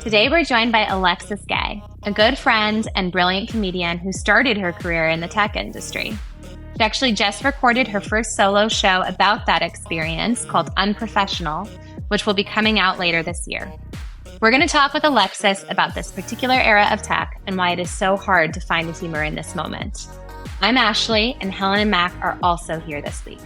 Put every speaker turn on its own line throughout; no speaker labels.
Today we're joined by Alexis Gay, a good friend and brilliant comedian who started her career in the tech industry. She actually just recorded her first solo show about that experience called Unprofessional, which will be coming out later this year. We're going to talk with Alexis about this particular era of tech and why it is so hard to find the humor in this moment. I'm Ashley, and Helen and Mac are also here this week.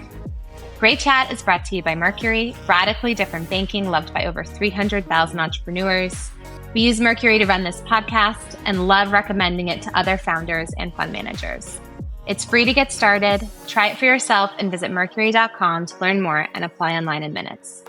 Great Chat is brought to you by Mercury, radically different banking loved by over 300,000 entrepreneurs. We use Mercury to run this podcast and love recommending it to other founders and fund managers. It's free to get started. Try it for yourself and visit mercury.com to learn more and apply online in minutes.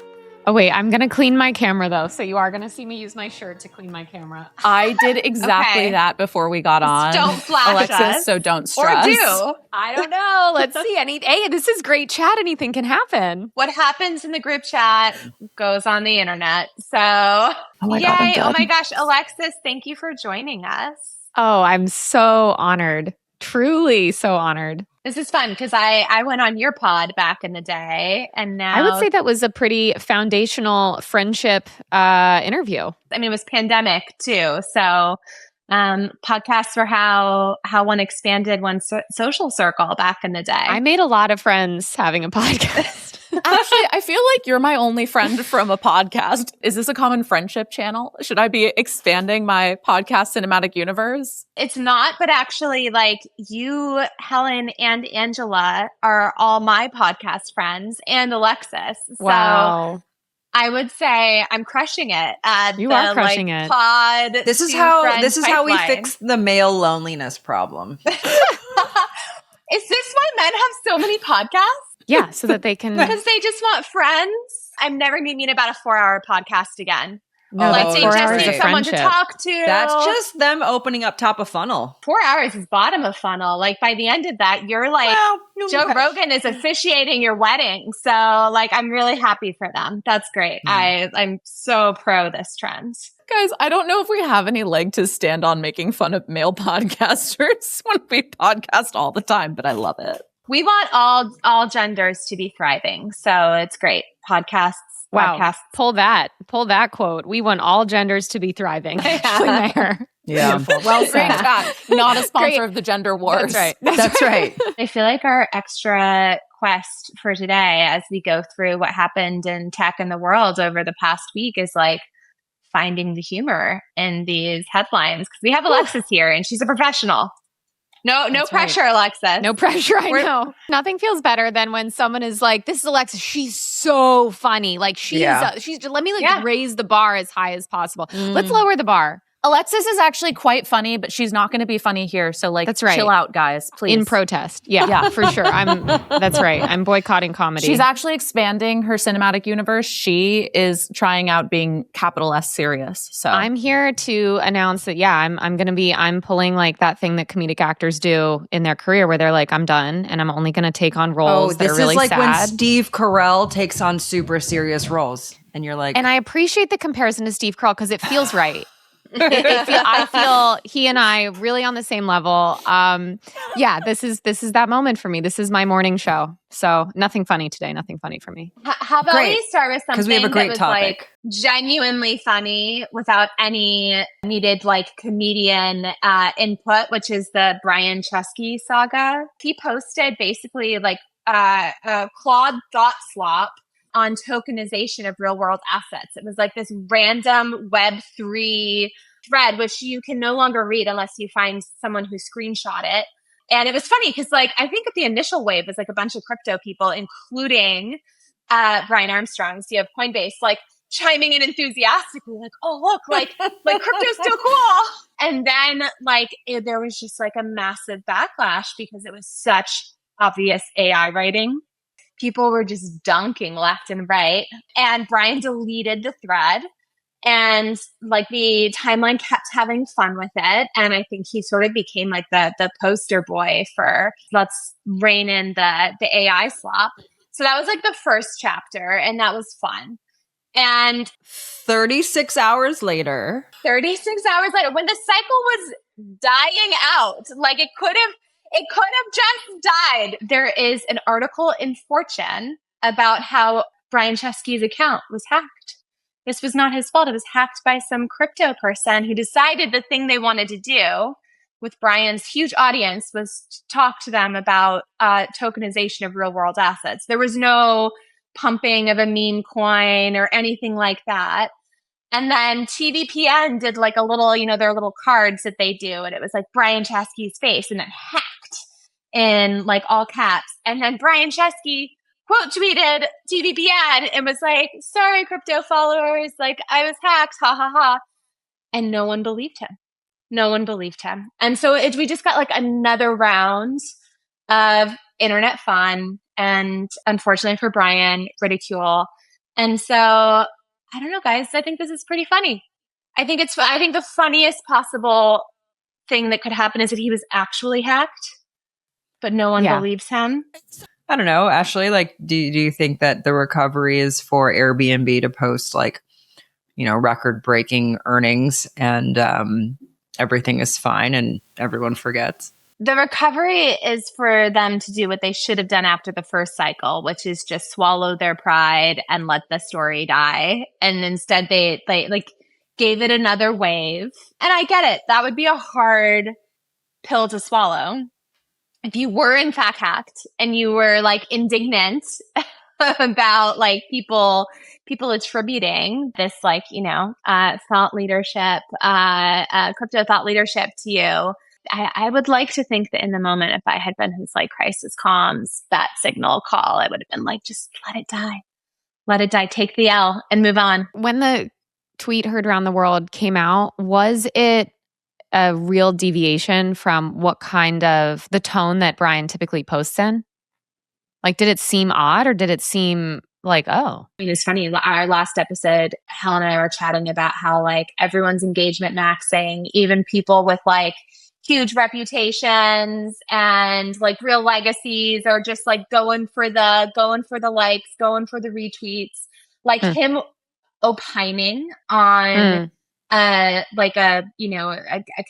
Oh, wait, I'm going to clean my camera, though. So you are going to see me use my shirt to clean my camera.
I did exactly that before we got on.
Don't flash
Alexis,
us.
So don't stress.
Or do.
I don't know. Let's see. Hey, this is Great Chat. Anything can happen.
What happens in the group chat goes on the internet. So,
God,
yay. Oh my gosh. Alexis, thank you for joining us.
Oh, I'm so honored. Truly so honored.
This is fun because I went on your pod back in the day, and now
I would say that was a pretty foundational friendship interview.
I mean, it was pandemic too, so podcasts were how one expanded one's social circle back in the day.
I made a lot of friends having a podcast.
Actually, I feel like you're my only friend from a podcast. Is this a common friendship channel? Should I be expanding my podcast cinematic universe?
It's not, but actually, like you, Helen, and Angela are all my podcast friends, and Alexis.
Wow.
So I would say I'm crushing it.
You are crushing it.
Pod.
This is how we fix the male loneliness problem.
Is this why men have so many podcasts?
Yeah, so that they can...
Because they just want friends. I'm never going to meet about a 4-hour podcast again.
No,
like they
4
just
hours
need
of
someone to
friendship.
talk to.
That's just them opening up top of funnel.
4 hours is bottom of funnel. Like by the end of that, you're like, Joe Rogan is officiating your wedding. So like, I'm really happy for them. That's great. I'm so pro this trend.
Guys, I don't know if we have any leg to stand on making fun of male podcasters when we podcast all the time, but I love it.
We want all genders to be thriving. So it's great. Podcasts.
Wow.
Podcasts.
Pull that quote. We want all genders to be thriving. Ashley Mayer.
Yeah.
Well, Great Chat, not a sponsor
Great.
of the gender wars.
That's right.
That's right.
I feel like our extra quest for today, as we go through what happened in tech and the world over the past week, is like finding the humor in these headlines. Because we have Alexis here and she's a professional. No pressure,
right.
Alexis.
No pressure, I know. Nothing feels better than when someone is like, this is Alexis, she's so funny. Like she's let me raise the bar as high as possible. Let's lower the bar.
Alexis is actually quite funny, but she's not going to be funny here. So like,
that's right.
Chill out, guys, please.
In protest. Yeah, for sure. That's right. I'm boycotting comedy.
She's actually expanding her cinematic universe. She is trying out being capital S serious. So
I'm here to announce that, I'm pulling like that thing that comedic actors do in their career where they're like, I'm done and I'm only going to take on roles that are really
this is like
sad.
when Steve Carell takes on super serious roles and you're like...
And I appreciate the comparison to Steve Carell because it feels right. I feel he and I really on the same level. This is that moment for me. This is my morning show. So nothing funny today. Nothing funny for me.
How about we start with something
we have a great
that was
topic.
like genuinely funny without any needed like comedian input, which is the Brian Chesky saga. He posted basically like a Claude thought swap on tokenization of real world assets. It was like this random Web3 thread, which you can no longer read unless you find someone who screenshot it. And it was funny because like, I think the initial wave was like a bunch of crypto people, including Brian Armstrong, CEO of Coinbase, like chiming in enthusiastically, like, oh, look, like crypto's still cool. And then like, there was just like a massive backlash because it was such obvious AI writing. People were just dunking left and right. And Brian deleted the thread. And like the timeline kept having fun with it. And I think he sort of became like the poster boy for let's rein in the AI slop. So that was like the first chapter and that was fun. And
36 hours later,
when the cycle was dying out, like it could have just died. There is an article in Fortune about how Brian Chesky's account was hacked. This was not his fault. It was hacked by some crypto person who decided the thing they wanted to do with Brian's huge audience was to talk to them about tokenization of real world assets. There was no pumping of a meme coin or anything like that. And then TVPN did like a little, their little cards that they do. And it was like Brian Chesky's face and then hacked in like all caps. And then Brian Chesky quote tweeted TVPN and was like, sorry, crypto followers, like I was hacked, ha ha ha. And no one believed him. No one believed him. And so we just got like another round of internet fun and unfortunately for Brian, ridicule. And so I don't know, guys, I think this is pretty funny. I think the funniest possible thing that could happen is that he was actually hacked, but no one believes him.
I don't know, Ashley, like, do you think that the recovery is for Airbnb to post like, record-breaking earnings and everything is fine and everyone forgets?
The recovery is for them to do what they should have done after the first cycle, which is just swallow their pride and let the story die. And instead they like gave it another wave. And I get it. That would be a hard pill to swallow. If you were in fact hacked and you were like indignant about like people attributing this like, thought leadership, crypto thought leadership to you, I would like to think that in the moment, if I had been his like crisis comms, that signal call, I would have been like, just let it die. Let it die. Take the L and move on.
When the tweet heard around the world came out, was it a real deviation from what kind of the tone that Brian typically posts in? Like, did it seem odd or did it seem like, oh?
I mean, it's funny. Our last episode, Helen and I were chatting about how like everyone's engagement maxing, even people with like huge reputations and like real legacies are just like going for the likes, going for the retweets. Like him opining on like a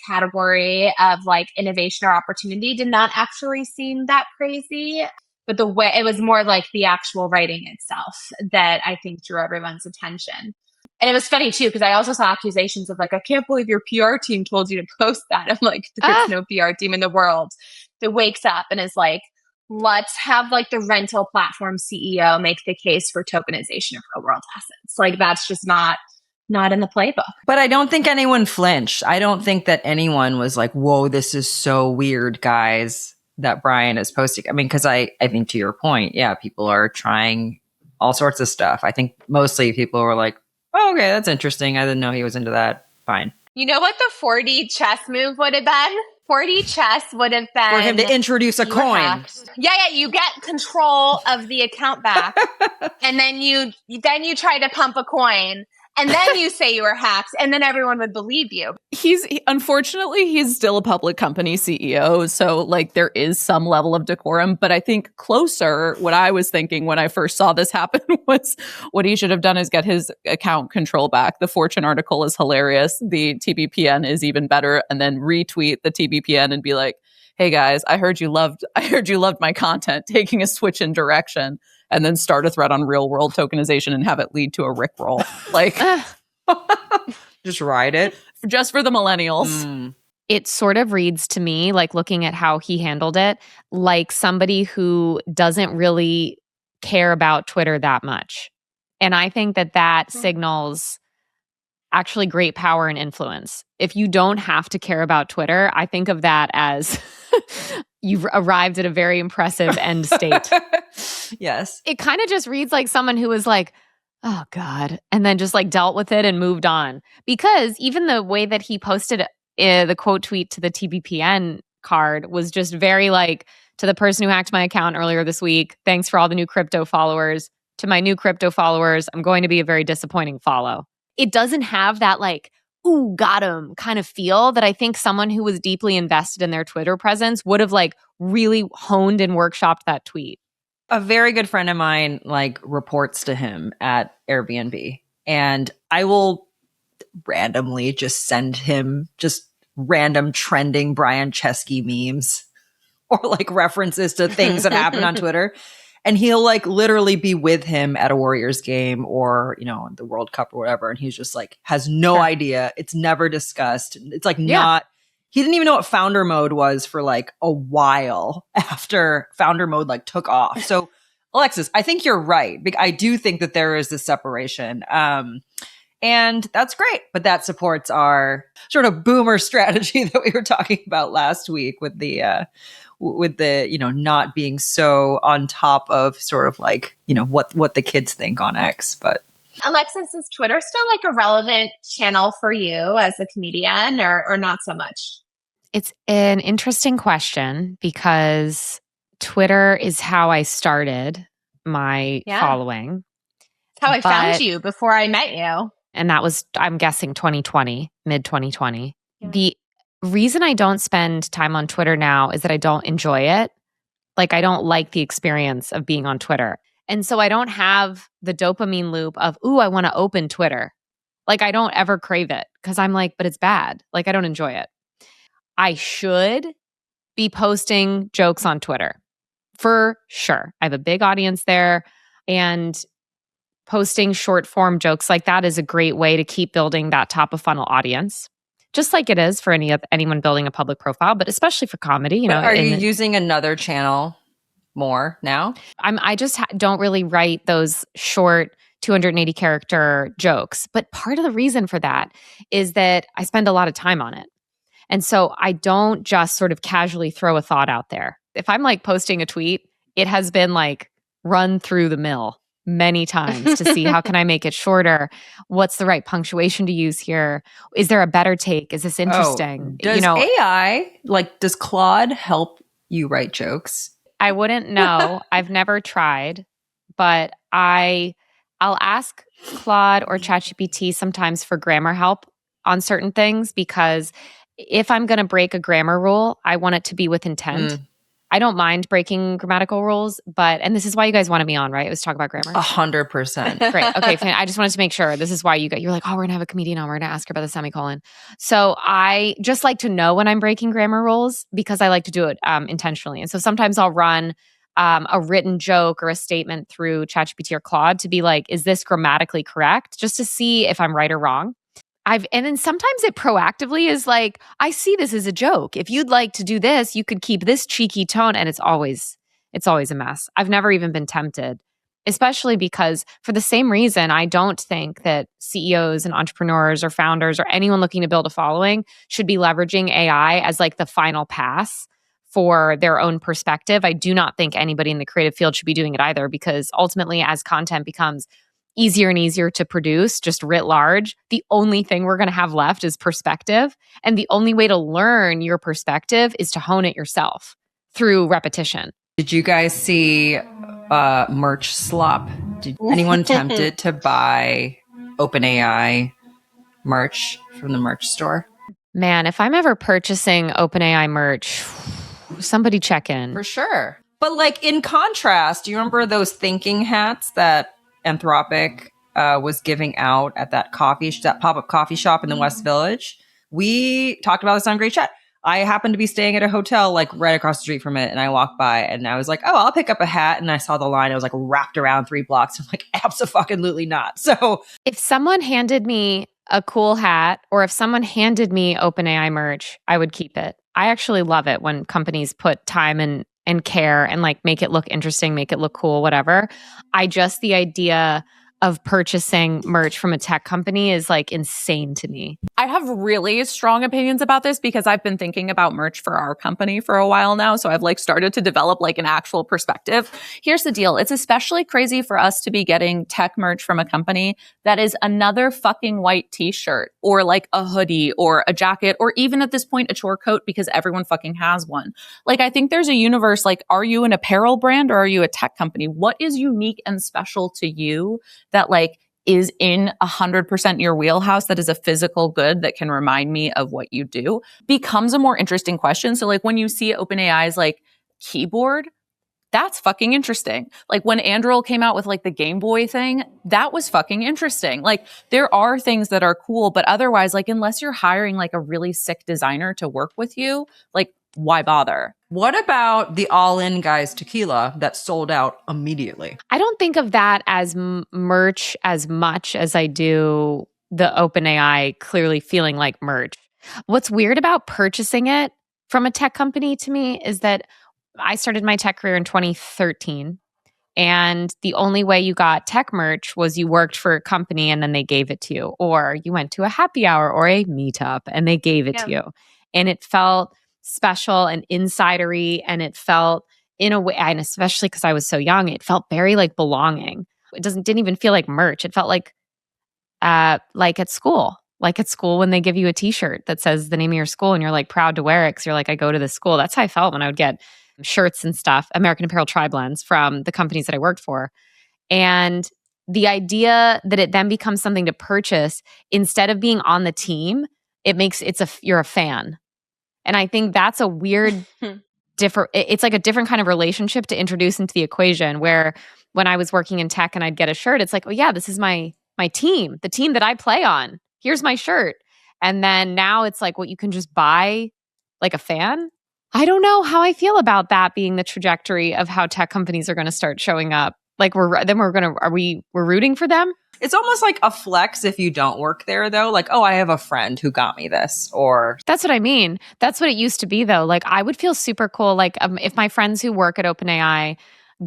category of like innovation or opportunity did not actually seem that crazy. But the way it was more like the actual writing itself that I think drew everyone's attention. And it was funny too, because I also saw accusations of like, I can't believe your PR team told you to post that. I'm like, there's no PR team in the world that wakes up and is like, let's have like the rental platform CEO make the case for tokenization of real world assets. Like that's just not in the playbook.
But I don't think anyone flinched. I don't think that anyone was like, whoa, this is so weird, guys, that Brian is posting. I mean, because I think to your point, yeah, people are trying all sorts of stuff. I think mostly people were like, oh, okay, that's interesting. I didn't know he was into that. Fine.
You know what the 4D chess move would have been? 4D chess would have been
for him to introduce a coin.
Yeah, you get control of the account back, and then you try to pump a coin, and then you say you were hacked, and then everyone would believe you.
Unfortunately, he's still a public company CEO, so like there is some level of decorum. But I think closer, what I was thinking when I first saw this happen was what he should have done is get his account control back. The Fortune article is hilarious. The TBPN is even better, and then retweet the TBPN and be like, "Hey guys, I heard you loved my content, taking a switch in direction." And then start a thread on real world tokenization and have it lead to a Rickroll. Like,
just ride it.
Just for the millennials.
It sort of reads to me, like looking at how he handled it, like somebody who doesn't really care about Twitter that much. And I think that signals actually great power and influence. If you don't have to care about Twitter, I think of that as you've arrived at a very impressive end state.
Yes.
It kind of just reads like someone who was like, oh God, and then just like dealt with it and moved on. Because even the way that he posted the quote tweet to the TBPN card was just very like, to the person who hacked my account earlier this week, thanks for all the new crypto followers. To my new crypto followers, I'm going to be a very disappointing follow. It doesn't have that like, ooh, got him kind of feel that I think someone who was deeply invested in their Twitter presence would have like really honed and workshopped that tweet.
A very good friend of mine like reports to him at Airbnb, and I will randomly just send him just random trending Brian Chesky memes or like references to things that happen on Twitter. And he'll like literally be with him at a Warriors game or, you know, the World Cup or whatever. And he's just like, has no idea. It's never discussed. It's like not, he didn't even know what founder mode was for like a while after founder mode like took off. So Alexis, I think you're right. I do think that there is this separation. And that's great. But that supports our sort of boomer strategy that we were talking about last week with the, you know, not being so on top of sort of like, you know, what the kids think on X. But
Alexis, is Twitter still like a relevant channel for you as a comedian or not so much?
It's an interesting question because Twitter is how I started my following.
It's how I found you before I met you.
And that was, I'm guessing, 2020, mid 2020. Yeah. The reason I don't spend time on Twitter now is that I don't enjoy it. Like, I don't like the experience of being on Twitter. And so I don't have the dopamine loop of, ooh, I want to open Twitter. Like, I don't ever crave it because I'm like, but it's bad. Like, I don't enjoy it. I should be posting jokes on Twitter for sure. I have a big audience there, and posting short form jokes like that is a great way to keep building that top of funnel audience, just like it is for anyone building a public profile, but especially for comedy. You know,
are you using another channel more now?
I just don't really write those short 280 character jokes. But part of the reason for that is that I spend a lot of time on it. And so I don't just sort of casually throw a thought out there. If I'm like posting a tweet, it has been like run through the mill many times to see how can I make it shorter? What's the right punctuation to use here? Is there a better take? Is this interesting?
Does AI, like, does Claude help you write jokes?
I wouldn't know. I've never tried, but I'll ask Claude or ChatGPT sometimes for grammar help on certain things, because if I'm going to break a grammar rule, I want it to be with intent. I don't mind breaking grammatical rules, and this is why you guys wanted me on, right? It was talk about grammar.
100%.
Great. Okay, fine. I just wanted to make sure. This is why you're like, oh, we're going to have a comedian on. We're going to ask her about the semicolon. So I just like to know when I'm breaking grammar rules because I like to do it intentionally. And so sometimes I'll run a written joke or a statement through ChatGPT or Claude to be like, is this grammatically correct? Just to see if I'm right or wrong. And then sometimes it proactively is like, I see this as a joke. If you'd like to do this, you could keep this cheeky tone. And it's always a mess. I've never even been tempted, especially because for the same reason, I don't think that CEOs and entrepreneurs or founders or anyone looking to build a following should be leveraging AI as like the final pass for their own perspective. I do not think anybody in the creative field should be doing it either, because ultimately, as content becomes easier and easier to produce, just writ large, the only thing we're going to have left is perspective. And the only way to learn your perspective is to hone it yourself through repetition.
Did you guys see merch slop? Did anyone tempted to buy OpenAI merch from the merch store?
Man, if I'm ever purchasing OpenAI merch, somebody check in.
For sure. But like, in contrast, do you remember those thinking hats that Anthropic was giving out at that pop-up coffee shop in the West Village? We talked about this on Great Chat. I happened to be staying at a hotel like right across the street from it, and I walked by and I was like, oh, I'll pick up a hat. And I saw the line. It was like wrapped around 3 blocks. I'm like, abso-fucking-lutely not. So
if someone handed me a cool hat, or if someone handed me OpenAI merch, I would keep it. I actually love it when companies put time and care and like make it look interesting, make it look cool, whatever. The idea of purchasing merch from a tech company is like insane to me.
I have really strong opinions about this because I've been thinking about merch for our company for a while now. So I've like started to develop like an actual perspective. Here's the deal. It's especially crazy for us to be getting tech merch from a company that is another fucking white t-shirt or like a hoodie or a jacket, or even at this point, a chore coat, because everyone fucking has one. Like, I think there's a universe, like, are you an apparel brand or are you a tech company? What is unique and special to you that like is in 100% your wheelhouse, that is a physical good that can remind me of what you do, becomes a more interesting question. So like, when you see OpenAI's like keyboard, that's fucking interesting. Like when Anduril came out with like the Game Boy thing, that was fucking interesting. Like there are things that are cool, but otherwise, like unless you're hiring like a really sick designer to work with you, like why bother?
What about the All In Guys tequila that sold out immediately?
I don't think of that as merch as much as I do the OpenAI clearly feeling like merch. What's weird about purchasing it from a tech company to me is that I started my tech career in 2013. And the only way you got tech merch was you worked for a company and then they gave it to you, or you went to a happy hour or a meetup and they gave it to you. And it felt special and insidery, and it felt in a way, and especially because I was so young, it felt very like belonging. It didn't even feel like merch. It felt like at school. Like at school when they give you a t-shirt that says the name of your school and you're like proud to wear it because you're like, I go to this school. That's how I felt when I would get shirts and stuff, American Apparel Tri-Blends from the companies that I worked for. And the idea that it then becomes something to purchase instead of being on the team, you're a fan. And I think that's a weird, it's like a different kind of relationship to introduce into the equation, where when I was working in tech and I'd get a shirt, it's like, oh yeah, this is my team, the team that I play on. Here's my shirt. And then now it's like what you can just buy like a fan. I don't know how I feel about that being the trajectory of how tech companies are going to start showing up. Like we're rooting for them.
It's almost like a flex if you don't work there, though. Like, oh, I have a friend who got me this, or
that's what I mean. That's what it used to be, though. Like I would feel super cool. Like if my friends who work at OpenAI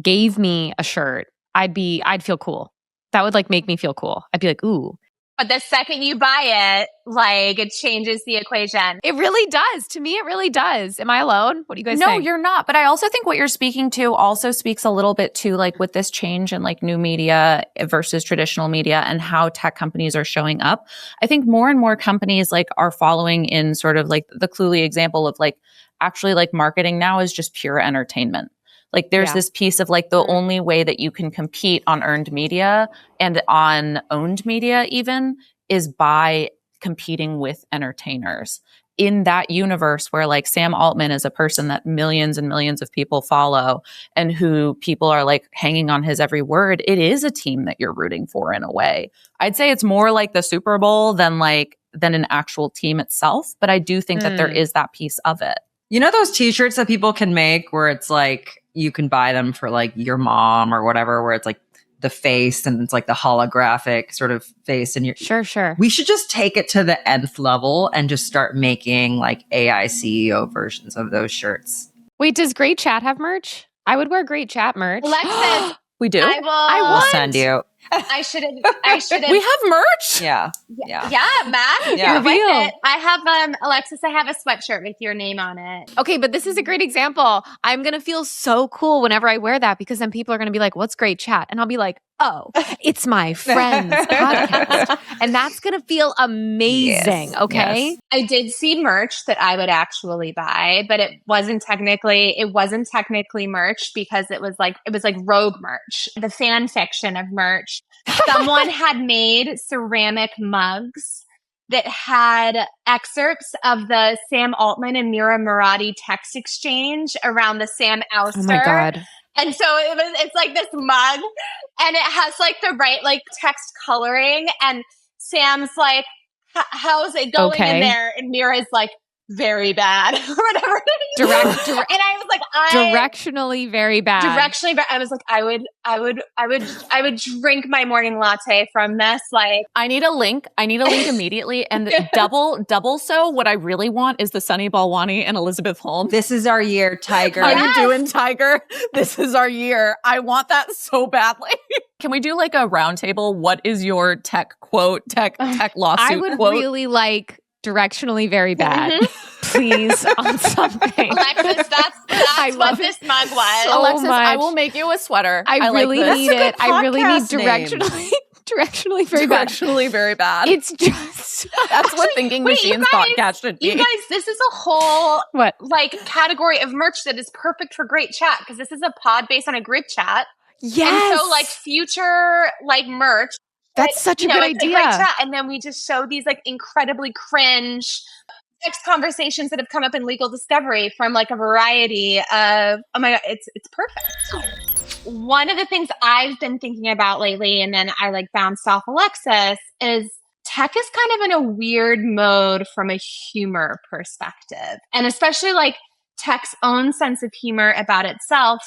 gave me a shirt, I'd feel cool. That would like make me feel cool. I'd be like, ooh.
But the second you buy it, like it changes the equation.
It really does. To me, it really does. Am I alone? What do you guys think?
No, you're not. But I also think what you're speaking to also speaks a little bit to like with this change in like new media versus traditional media and how tech companies are showing up. I think more and more companies like are following in sort of like the Cluely example of like actually like marketing now is just pure entertainment. Like there's this piece of like the only way that you can compete on earned media and on owned media even is by competing with entertainers. In that universe where like Sam Altman is a person that millions and millions of people follow and who people are like hanging on his every word, it is a team that you're rooting for in a way. I'd say it's more like the Super Bowl than an actual team itself. But I do think that there is that piece of it.
You know those t-shirts that people can make where it's like you can buy them for like your mom or whatever, where it's like the face and it's like the holographic sort of face and
Sure.
We should just take it to the nth level and just start making like AI CEO versions of those shirts.
Wait, does Great Chat have merch? I would wear Great Chat merch.
Alexis,
we do.
We'll send you.
I should have.
We have merch.
Yeah,
Matt.
Yeah.
You're with it. I have Alexis. I have a sweatshirt with your name on it.
Okay, but this is a great example. I'm gonna feel so cool whenever I wear that because then people are gonna be like, "What's Great Chat?" And I'll be like, "Oh, it's my friend's podcast," and that's gonna feel amazing.
Yes.
Okay.
Yes.
I did see merch that I would actually buy, but it wasn't technically merch because it was like rogue merch, the fan fiction of merch. Someone had made ceramic mugs that had excerpts of the Sam Altman and Mira Murati text exchange around the Sam ouster.
Oh my God.
And so it's like this mug and it has like the right like text coloring and Sam's like, how's it going in there? And Mira's like, very bad or whatever. And I was like,
directionally very bad.
Directionally bad. I was like, I would drink my morning latte from this. Like,
I need a link immediately. And double so what I really want is the Sunny Balwani and Elizabeth Holmes.
This is our year, Tiger.
How you doing, Tiger? This is our year. I want that so badly. Can we do like a roundtable? What is your tech quote, tech lawsuit
I would
quote?
really like directionally very bad, please, on something.
Alexis, that's what this mug was.
So
Alexis,
much.
I will make you a sweater.
I really
like
need it. I really need
podcast
directionally very bad.
Directionally very bad.
It's just
That's what Thinking Machines podcast should be.
You guys, this is a whole
what
like category of merch that is perfect for Great Chat because this is a pod based on a group chat.
Yes.
And so like future like merch.
That's such a good
it's
idea.
A great chat. And then we just show these like incredibly cringe sex conversations that have come up in Legal Discovery from like a variety of, oh my God, it's perfect. One of the things I've been thinking about lately, and then I like bounced off Alexis, is tech is kind of in a weird mode from a humor perspective. And especially like tech's own sense of humor about itself.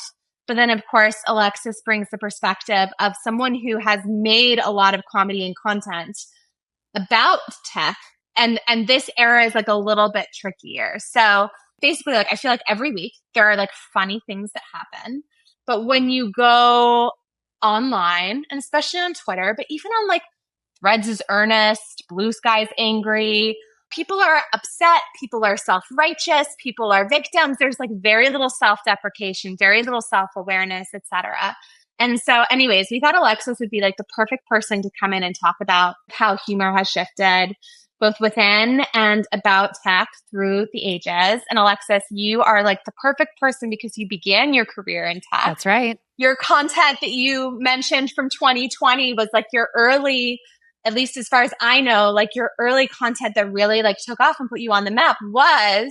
But then, of course, Alexis brings the perspective of someone who has made a lot of comedy and content about tech. And this era is like a little bit trickier. So basically, like, I feel like every week there are like funny things that happen. But when you go online, and especially on Twitter, but even on like Threads is earnest, Blue Sky's angry, people are upset, people are self-righteous, people are victims. There's like very little self-deprecation, very little self-awareness, etc. And so anyways, we thought Alexis would be like the perfect person to come in and talk about how humor has shifted both within and about tech through the ages. And Alexis, you are like the perfect person because you began your career in tech.
That's right.
Your content that you mentioned from 2020 was like your early, at least as far as I know, like your early content that really like took off and put you on the map was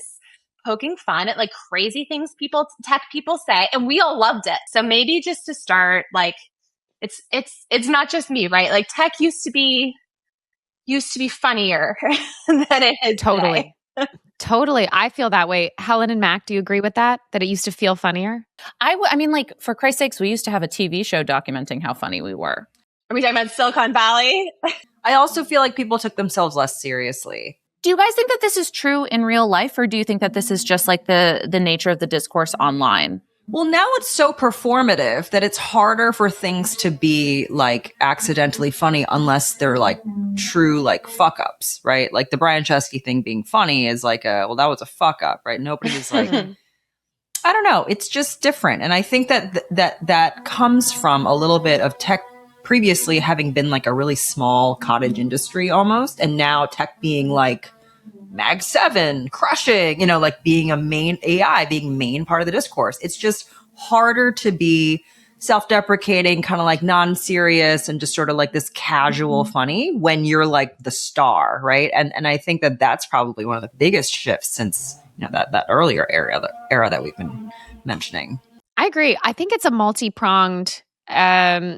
poking fun at like crazy things tech people say. And we all loved it. So maybe just to start, like it's not just me, right? Like tech used to be funnier than it is
Totally.
today.
Totally. I feel that way. Helen and Mac, do you agree with that? That it used to feel funnier?
I mean, like, for Christ's sakes, we used to have a TV show documenting how funny we were.
Are we talking about Silicon Valley?
I also feel like people took themselves less seriously.
Do you guys think that this is true in real life, or do you think that this is just like the nature of the discourse online?
Well, now it's so performative that it's harder for things to be like accidentally funny unless they're like true like fuck ups, right? Like the Brian Chesky thing being funny is like that was a fuck up, right? Nobody was like, I don't know. It's just different. And I think that comes from a little bit of tech previously having been like a really small cottage industry almost. And now tech being like Mag 7 crushing, like being a main AI, being main part of the discourse. It's just harder to be self-deprecating, kind of like non-serious and just sort of like this casual funny when you're like the star, right? And I think that that's probably one of the biggest shifts since that earlier era that we've been mentioning.
I agree. I think it's a multi-pronged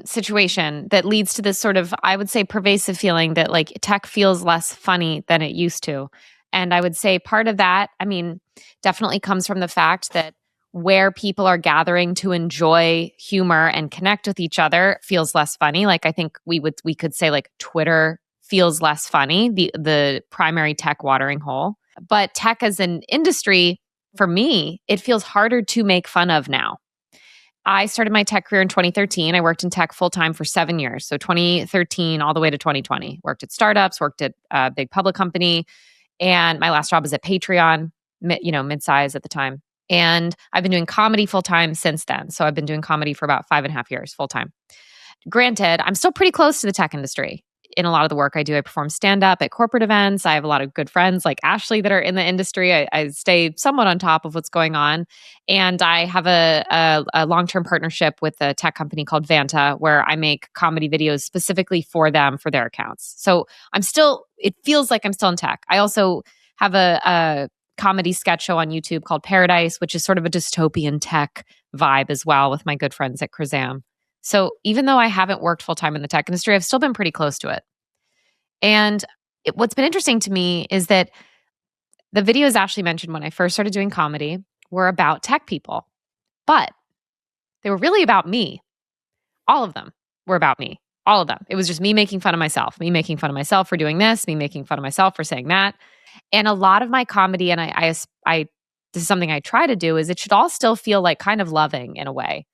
situation that leads to this sort of, I would say, pervasive feeling that like tech feels less funny than it used to. And I would say part of that, I mean, definitely comes from the fact that where people are gathering to enjoy humor and connect with each other feels less funny. Like I think we could say like Twitter feels less funny, the primary tech watering hole. But tech as an industry, for me, it feels harder to make fun of now. I started my tech career in 2013. I worked in tech full-time for 7 years. So 2013 all the way to 2020. Worked at startups, worked at a big public company. And my last job was at Patreon, mid-size at the time. And I've been doing comedy full-time since then. So I've been doing comedy for about 5.5 years full-time. Granted, I'm still pretty close to the tech industry. In a lot of the work I do, I perform stand-up at corporate events. I have a lot of good friends like Ashley that are in the industry. I stay somewhat on top of what's going on. And I have a long-term partnership with a tech company called Vanta, where I make comedy videos specifically for them, for their accounts. So it feels like I'm still in tech. I also have a comedy sketch show on YouTube called Paradise, which is sort of a dystopian tech vibe as well with my good friends at Krazam. So even though I haven't worked full-time in the tech industry, I've still been pretty close to it. And what's been interesting to me is that the videos Ashley mentioned when I first started doing comedy were about tech people, but they were really about me. All of them were about me. All of them. It was just me making fun of myself, me making fun of myself for doing this, me making fun of myself for saying that. And a lot of my comedy, and I this is something I try to do, is it should all still feel like kind of loving in a way.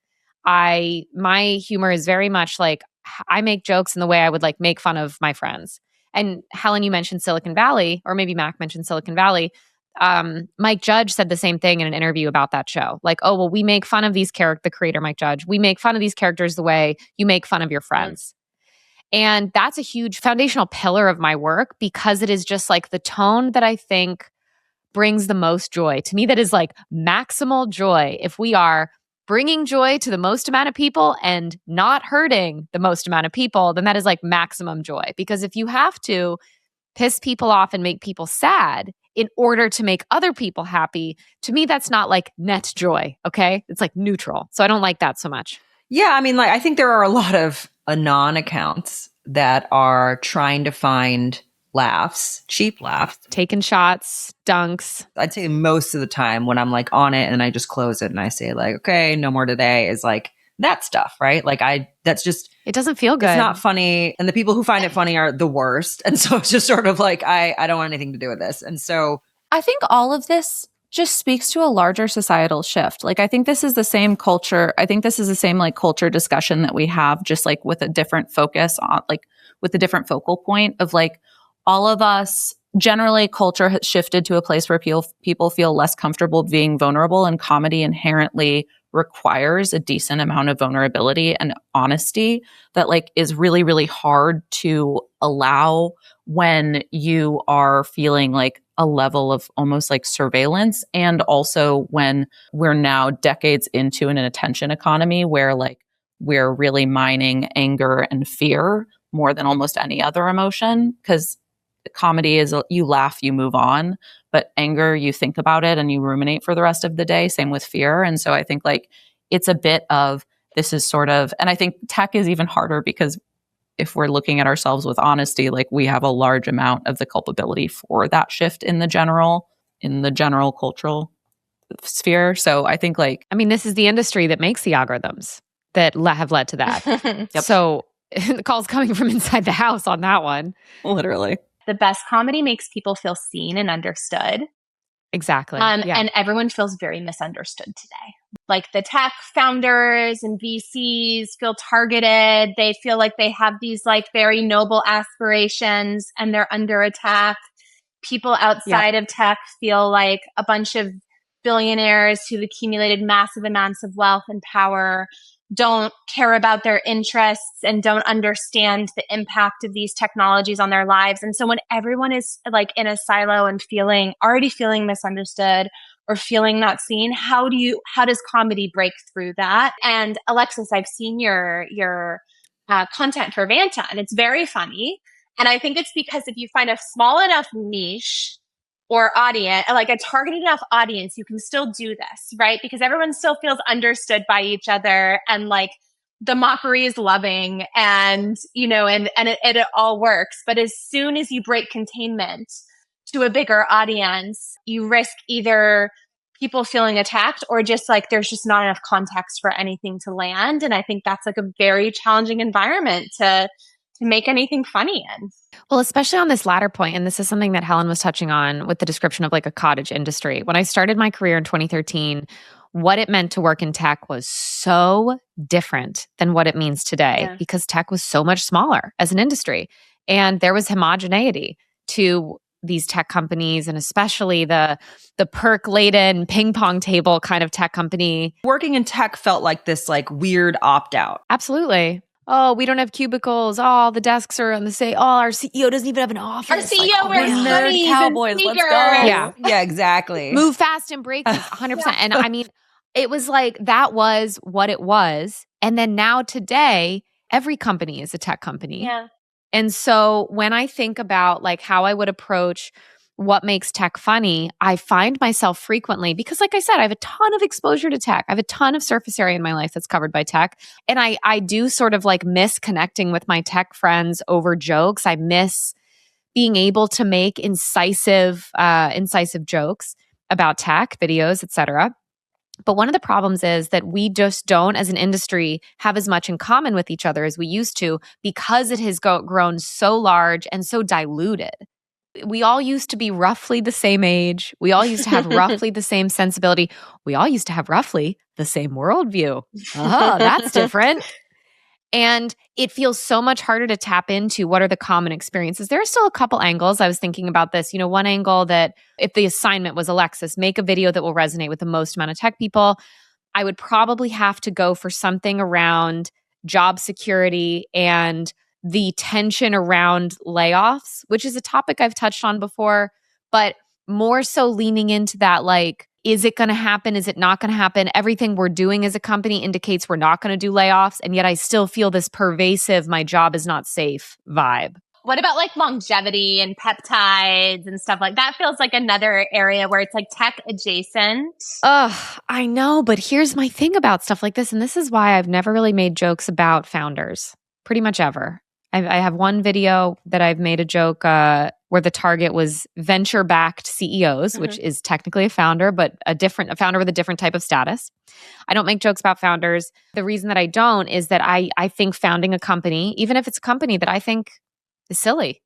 My humor is very much like I make jokes in the way I would like make fun of my friends. And Helen, you mentioned Silicon Valley, or maybe Mac mentioned Silicon Valley. Mike Judge said the same thing in an interview about that show. Like, oh, well, we make fun of these the creator, Mike Judge, we make fun of these characters the way you make fun of your friends. And that's a huge foundational pillar of my work because it is just like the tone that I think brings the most joy. To me, that is like maximal joy. If we are bringing joy to the most amount of people and not hurting the most amount of people, then that is like maximum joy. Because if you have to piss people off and make people sad in order to make other people happy, to me, that's not like net joy, okay? It's like neutral. So I don't like that so much.
Yeah, I mean, like, I think there are a lot of Anon accounts that are trying to find laughs, cheap laughs.
Taking shots, dunks.
I'd say most of the time when I'm like on it and I just close it and I say like, okay, no more today, is like that stuff, right? Like that's just,
It doesn't feel good.
it's not funny. And the people who find it funny are the worst. And so it's just sort of like, I don't want anything to do with this. And so
I think all of this just speaks to a larger societal shift. Like, I think this is the same culture. I think this is the same like culture discussion that we have, just like with a different focus on, like with a different focal point of like all of us. Generally, culture has shifted to a place where people feel less comfortable being vulnerable, and comedy inherently requires a decent amount of vulnerability and honesty that like is really, really hard to allow when you are feeling like a level of almost like surveillance. And also when we're now decades into an attention economy where like we're really mining anger and fear more than almost any other emotion. Because comedy is you laugh, you move on, but anger, you think about it and you ruminate for the rest of the day. Same with fear. And so I think like it's a bit of this is sort of, and I think tech is even harder because if we're looking at ourselves with honesty, like we have a large amount of the culpability for that shift in the general cultural sphere. So I think like,
I mean, this is the industry that makes the algorithms that have led to that.
Yep.
So the call's coming from inside the house on that one.
literally.
The best comedy makes people feel seen and understood.
Exactly.
And everyone feels very misunderstood today. Like the tech founders and VCs feel targeted. They feel like they have these like very noble aspirations and they're under attack. People outside of tech feel like a bunch of billionaires who've accumulated massive amounts of wealth and power don't care about their interests and don't understand the impact of these technologies on their lives. And so when everyone is like in a silo and already feeling misunderstood or feeling not seen, how does comedy break through that? And Alexis, I've seen your content for Vanta, and it's very funny. And I think it's because if you find a small enough niche or audience, like a targeted enough audience, you can still do this, right? Because everyone still feels understood by each other, and like the mockery is loving, and it all works. But as soon as you break containment to a bigger audience, you risk either people feeling attacked or just like there's just not enough context for anything to land. And I think that's like a very challenging environment to make anything funny in.
Well, especially on this latter point, and this is something that Helen was touching on with the description of like a cottage industry. When I started my career in 2013, what it meant to work in tech was so different than what it means today because tech was so much smaller as an industry. And there was homogeneity to these tech companies, and especially the perk-laden ping pong table kind of tech company.
Working in tech felt like this like weird opt-out.
Absolutely. Oh, we don't have cubicles. Oh, the desks are on the same. Oh, our CEO doesn't even have an office.
Our CEO wears hoodies
cowboys.
and
Let's
sneakers.
go.
Yeah, exactly.
Move fast and break things, 100%. And I mean, it was like that was what it was. And then now today, every company is a tech company.
Yeah.
And so when I think about like how I would approach what makes tech funny, I find myself frequently, because like I said, I have a ton of exposure to tech. I have a ton of surface area in my life that's covered by tech. And I do sort of like miss connecting with my tech friends over jokes. I miss being able to make incisive jokes about tech, videos, etc. But one of the problems is that we just don't, as an industry, have as much in common with each other as we used to because it has grown so large and so diluted. We all used to be roughly the same age. We all used to have roughly the same sensibility. We all used to have roughly the same worldview. Oh, that's different. And it feels so much harder to tap into what are the common experiences. There are still a couple angles. I was thinking about this. You know, one angle that if the assignment was Alexis, make a video that will resonate with the most amount of tech people, I would probably have to go for something around job security and the tension around layoffs, which is a topic I've touched on before, but more so leaning into that, like, is it going to happen? Is it not going to happen? Everything we're doing as a company indicates we're not going to do layoffs. And yet I still feel this pervasive, my job is not safe vibe.
What about like longevity and peptides and stuff like that? Feels like another area where it's like tech adjacent.
I know, but here's my thing about stuff like this. And this is why I've never really made jokes about founders, pretty much ever. I have one video that I've made a joke where where the target was venture-backed CEOs, which is technically a founder, but a founder with a different type of status. I don't make jokes about founders. The reason that I don't is that I think founding a company, even if it's a company that I think is silly,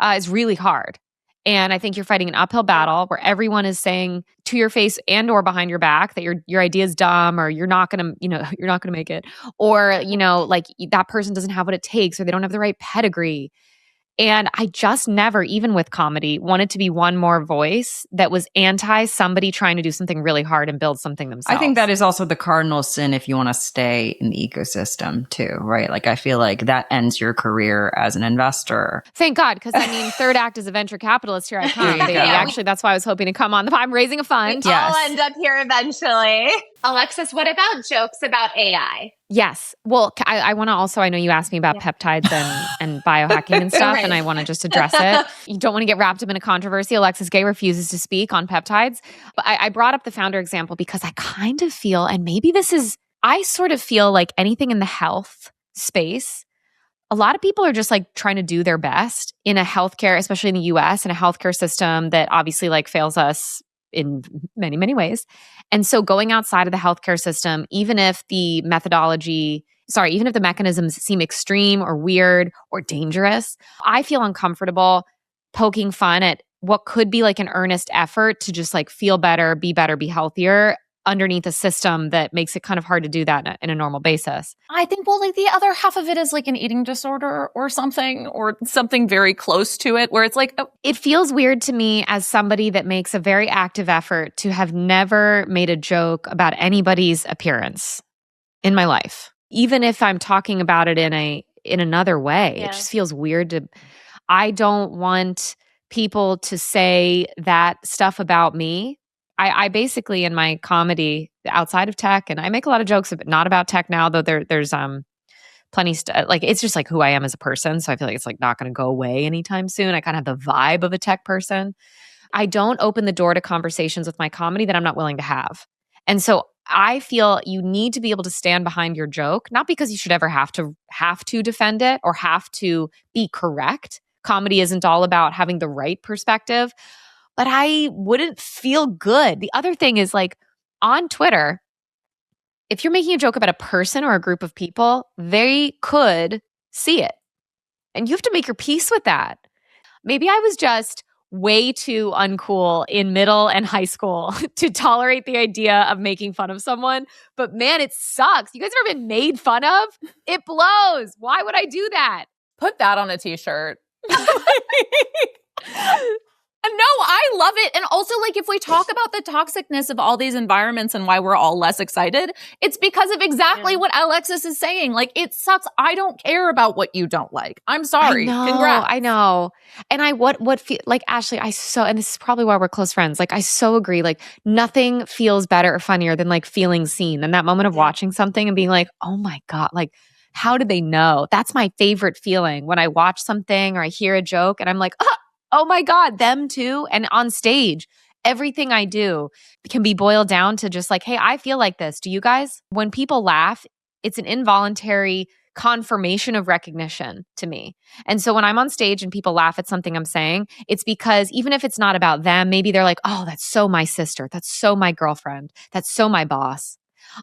is really hard. And I think you're fighting an uphill battle where everyone is saying to your face and or behind your back that your idea is dumb, or you're not going to make it, or, like that person doesn't have what it takes, or they don't have the right pedigree. And I just never, even with comedy, wanted to be one more voice that was anti somebody trying to do something really hard and build something themselves.
I think that is also the cardinal sin if you want to stay in the ecosystem too, right? Like I feel like that ends your career as an investor.
Thank God, because third act as a venture capitalist, here I come, baby. Actually, that's why I was hoping to come on. I'm raising a fund.
I'll end up here eventually. Alexis, what about jokes about AI?
Yes. Well, I want to also, I know you asked me about peptides and biohacking and stuff, and I want to just address it. You don't want to get wrapped up in a controversy. Alexis Gay refuses to speak on peptides. But I brought up the founder example because I kind of feel, and maybe I sort of feel like anything in the health space, a lot of people are just like trying to do their best in a healthcare, especially in the US, in a healthcare system that obviously like fails us in many, many ways. And so going outside of the healthcare system, even if the mechanisms seem extreme or weird or dangerous, I feel uncomfortable poking fun at what could be like an earnest effort to just like feel better, be healthier underneath a system that makes it kind of hard to do that in a normal basis.
I think, well, like the other half of it is like an eating disorder or something very close to it where it's like,
It feels weird to me as somebody that makes a very active effort to have never made a joke about anybody's appearance in my life. Even if I'm talking about it in another way, it just feels weird I don't want people to say that stuff about me. I basically, in my comedy outside of tech, and I make a lot of jokes not about tech now, though there's plenty like it's just like who I am as a person. So I feel like it's like not going to go away anytime soon. I kind of have the vibe of a tech person. I don't open the door to conversations with my comedy that I'm not willing to have. And so I feel you need to be able to stand behind your joke, not because you should ever have to defend it or have to be correct. Comedy isn't all about having the right perspective. But I wouldn't feel good. The other thing is like on Twitter, if you're making a joke about a person or a group of people, they could see it. And you have to make your peace with that. Maybe I was just way too uncool in middle and high school to tolerate the idea of making fun of someone. But man, it sucks. You guys ever been made fun of? It blows. Why would I do that?
put that on a t-shirt. No, I love it. And also, like, if we talk about the toxicness of all these environments and why we're all less excited, it's because of exactly what Alexis is saying. Like, it sucks. I don't care about what you don't like. I'm sorry. Congrats.
I know. And Ashley, and this is probably why we're close friends. Like, I so agree. Like, nothing feels better or funnier than like feeling seen. And that moment of watching something and being like, oh my God, like, how did they know? That's my favorite feeling when I watch something or I hear a joke and I'm like, oh my God, them too. And on stage, everything I do can be boiled down to just like, hey, I feel like this. Do you guys? When people laugh, it's an involuntary confirmation of recognition to me. And so when I'm on stage and people laugh at something I'm saying, it's because even if it's not about them, maybe they're like, oh, that's so my sister. That's so my girlfriend. That's so my boss.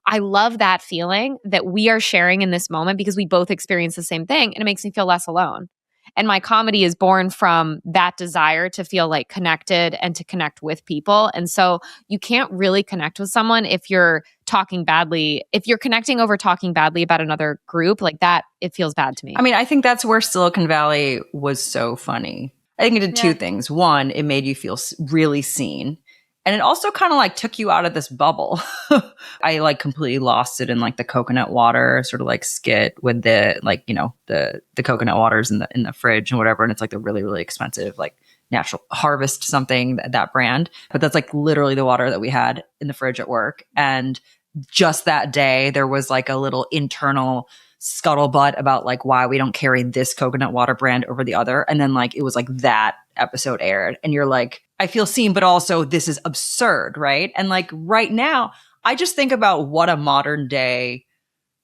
I love that feeling that we are sharing in this moment because we both experience the same thing, and it makes me feel less alone. And my comedy is born from that desire to feel like connected and to connect with people. And so you can't really connect with someone if you're talking badly. If you're connecting over talking badly about another group like that, it feels bad to me.
I mean, I think that's where Silicon Valley was so funny. I think it did two things. One, it made you feel really seen. And it also kind of like took you out of this bubble. I like completely lost it in like the coconut water sort of like skit with the like, you know, the coconut waters in the fridge and whatever. And it's like the really, really expensive, like natural harvest something, that brand. But that's like literally the water that we had in the fridge at work. And just that day, there was like a little internal scuttlebutt about like why we don't carry this coconut water brand over the other. And then like it was like that episode aired and you're like, I feel seen, but also this is absurd, right? And like right now, I just think about what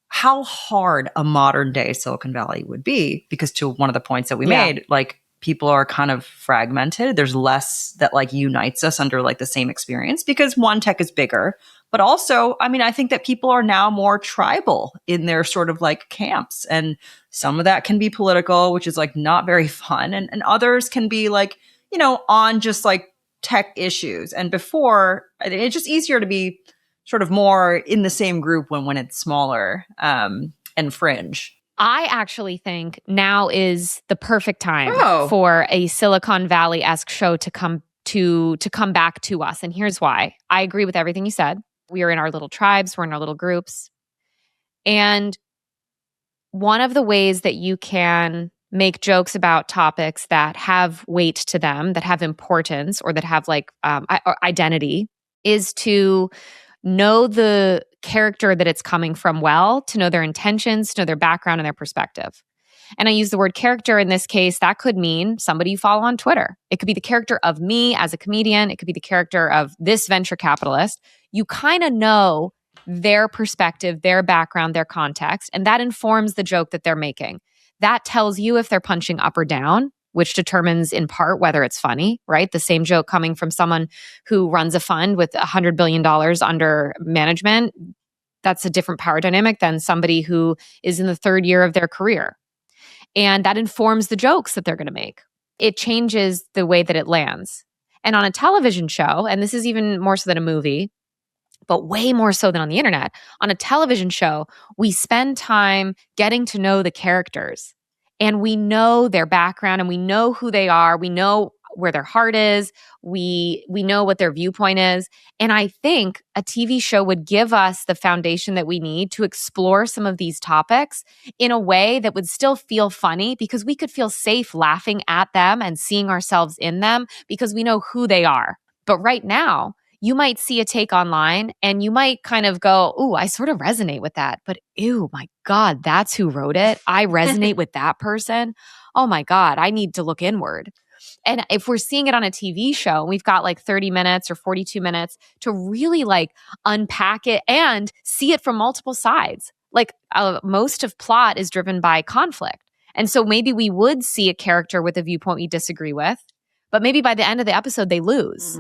how hard a modern day Silicon Valley would be, because to one of the points that we made, like people are kind of fragmented. There's less that like unites us under like the same experience because one, tech is bigger, but also, I mean, I think that people are now more tribal in their sort of like camps, and some of that can be political, which is like not very fun. And others can be like, you know, on just like tech issues. And before, it's just easier to be sort of more in the same group when it's smaller and fringe.
I actually think now is the perfect time for a Silicon Valley-esque show to come back to us. And here's why. I agree with everything you said. We are in our little tribes, we're in our little groups. And one of the ways that you can make jokes about topics that have weight to them, that have importance, or that have like identity, is to know the character that it's coming from well, to know their intentions, to know their background and their perspective. And I use the word character in this case. That could mean somebody you follow on Twitter. It could be the character of me as a comedian. It could be the character of this venture capitalist. You kind of know their perspective, their background, their context, and that informs the joke that they're making. That tells you if they're punching up or down, which determines in part whether it's funny, right? The same joke coming from someone who runs a fund with $100 billion under management, that's a different power dynamic than somebody who is in the third year of their career. And that informs the jokes that they're going to make. It changes the way that it lands. And on a television show, and this is even more so than a movie, but way more so than on the internet, on a television show, we spend time getting to know the characters. And we know their background and we know who they are. We know where their heart is. We know what their viewpoint is. And I think a TV show would give us the foundation that we need to explore some of these topics in a way that would still feel funny, because we could feel safe laughing at them and seeing ourselves in them because we know who they are. But right now, you might see a take online and you might kind of go, ooh, I sort of resonate with that. But ew, my God, that's who wrote it. I resonate with that person. Oh my God, I need to look inward. And if we're seeing it on a TV show, we've got like 30 minutes or 42 minutes to really like unpack it and see it from multiple sides. Like most of plot is driven by conflict. And so maybe we would see a character with a viewpoint we disagree with, but maybe by the end of the episode, they lose.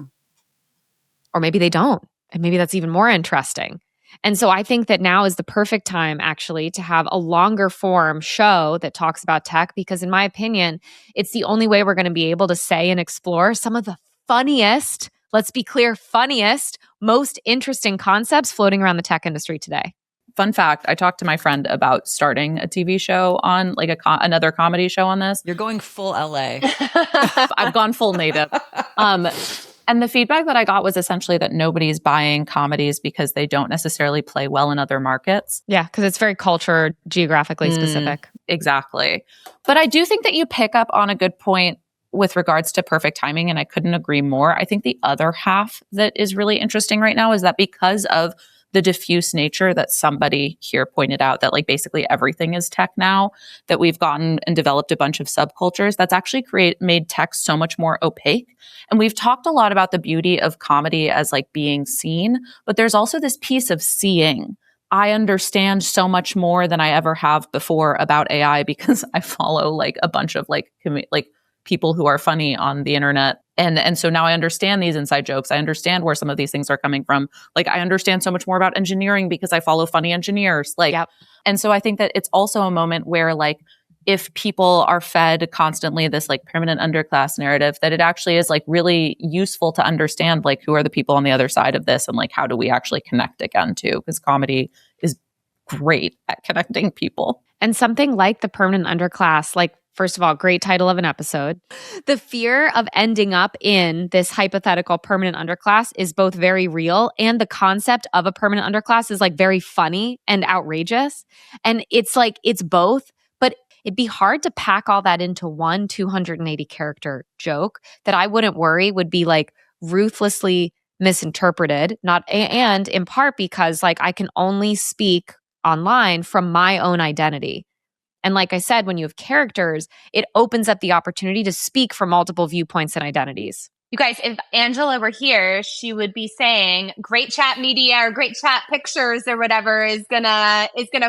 Or maybe they don't. And maybe that's even more interesting. And so I think that now is the perfect time actually to have a longer form show that talks about tech, because in my opinion, it's the only way we're going to be able to say and explore some of the funniest, let's be clear, funniest, most interesting concepts floating around the tech industry today.
Fun fact, I talked to my friend about starting a TV show on like another comedy show on this.
You're going full LA.
I've gone full native. And the feedback that I got was essentially that nobody's buying comedies because they don't necessarily play well in other markets.
Yeah, because it's very culture, geographically specific.
Exactly. But I do think that you pick up on a good point with regards to perfect timing, and I couldn't agree more. I think the other half that is really interesting right now is that because of the diffuse nature that somebody here pointed out, that like basically everything is tech now, that we've gotten and developed a bunch of subcultures that's actually made tech so much more opaque. And we've talked a lot about the beauty of comedy as like being seen, but there's also this piece of seeing. I understand so much more than I ever have before about AI because I follow like a bunch of like people who are funny on the internet. And so now I understand these inside jokes. I understand where some of these things are coming from. Like I understand so much more about engineering because I follow funny engineers. Like, yep. And so I think that it's also a moment where like, if people are fed constantly this like permanent underclass narrative, that it actually is like really useful to understand like who are the people on the other side of this and like how do we actually connect again too? Because comedy is great at connecting people.
And something like the permanent underclass, like first of all, great title of an episode. The fear of ending up in this hypothetical permanent underclass is both very real, and the concept of a permanent underclass is like very funny and outrageous. And it's like, it's both, but it'd be hard to pack all that into one 280 character joke that I wouldn't worry would be like ruthlessly misinterpreted, and in part because like I can only speak online from my own identity. And like I said, when you have characters, it opens up the opportunity to speak from multiple viewpoints and identities.
You guys, if Angela were here, she would be saying Great Chat Media or Great Chat Pictures or whatever is gonna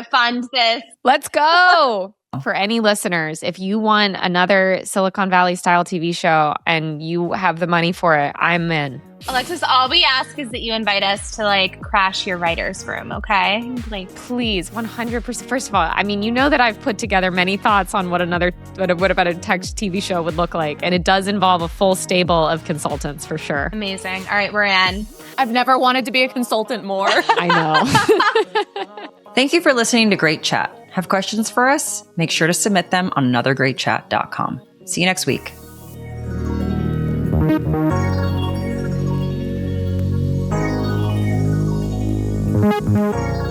fund this.
Let's go. For any listeners, if you want another Silicon Valley style TV show and you have the money for it, I'm in.
Alexis, all we ask is that you invite us to like crash your writer's room, okay? Like,
Please, 100%. First of all, I mean, you know that I've put together many thoughts on what about a tech TV show would look like. And it does involve a full stable of consultants for sure.
amazing. All right, we're in.
I've never wanted to be a consultant more.
I know.
Thank you for listening to Great Chat. Have questions for us? Make sure to submit them on anothergreatchat.com. See you next week.
Thank you.